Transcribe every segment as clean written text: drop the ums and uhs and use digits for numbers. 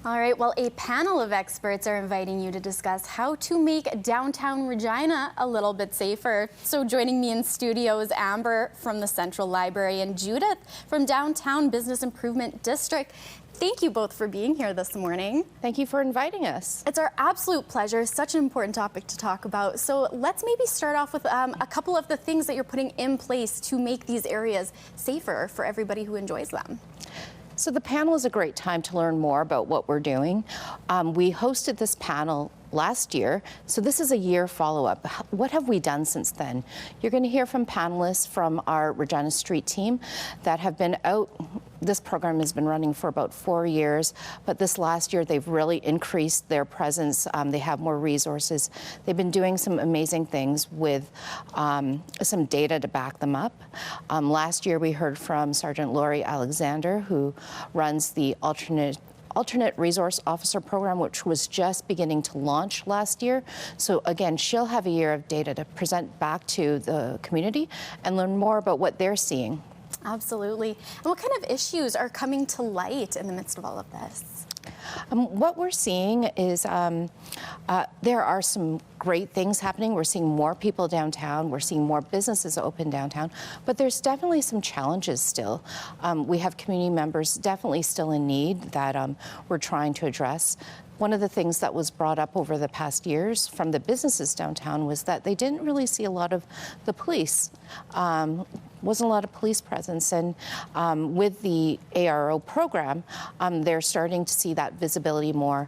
All right, well, a panel of experts are inviting you to discuss how to make downtown Regina a little bit safer. So joining me in studio is Amber from the Central Library and Judith from Downtown Business Improvement District. Thank you both for being here this morning. Thank you for inviting us. It's our absolute pleasure. Such an important topic to talk about. So let's maybe start off with a couple of the things that you're putting in place to make these areas safer for everybody who enjoys them. So the panel is a great time to learn more about what we're doing. We hosted this panel last year, so this is a year follow-up. What have we done since then? You're going to hear from panelists from our Regina Street team that have been out. This program has been running for about 4 years, but this last year they've really increased their presence. They have more resources. They've been doing some amazing things with some data to back them up. Last year we heard from Sergeant Lori Alexander, who runs the Alternate Resource Officer program, which was just beginning to launch last year. So again, she'll have a year of data to present back to the community and learn more about what they're seeing. Absolutely. And what kind of issues are coming to light in the midst of all of this? What we're seeing is there are some great things happening. We're seeing more people downtown. We're seeing more businesses open downtown. But there's definitely some challenges still. We have community members definitely still in need that we're trying to address. One of the things that was brought up over the past years from the businesses downtown was that they didn't really see a lot of the police. Wasn't a lot of police presence, and with the ARO program, they're starting to see that visibility more.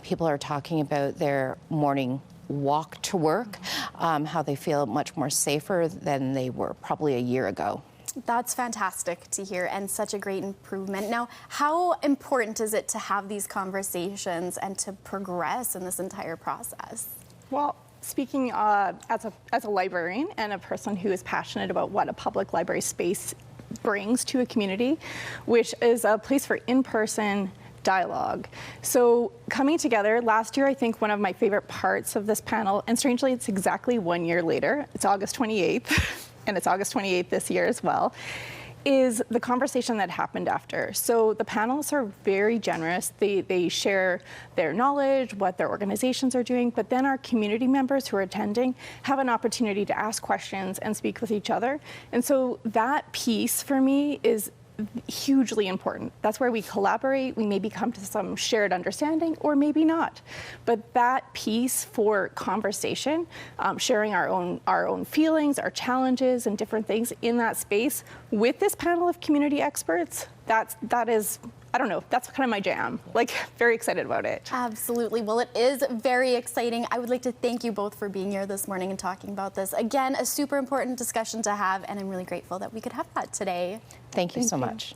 People are talking about their morning walk to work, how they feel much more safer than they were probably a year ago. That's fantastic to hear and such a great improvement. Now, how important is it to have these conversations and to progress in this entire process? Well, speaking as a librarian and a person who is passionate about what a public library space brings to a community, which is a place for in-person dialogue. So coming together, last year I think one of my favorite parts of this panel, and strangely it's exactly 1 year later, it's August 28th, and it's August 28th this year as well, is the conversation that happened after. So the panelists are very generous. They share their knowledge, what their organizations are doing, but then our community members who are attending have an opportunity to ask questions and speak with each other. And so that piece for me is hugely important. That's where we collaborate. We maybe come to some shared understanding or maybe not. But that piece for conversation, sharing our own feelings, our challenges and different things in that space with this panel of community experts, that is, I don't know, that's kind of my jam. Like, very excited about it. Absolutely. Well, it is very exciting. I would like to thank you both for being here this morning and talking about this. Again, a super important discussion to have, and I'm really grateful that we could have that today. Thank you so much.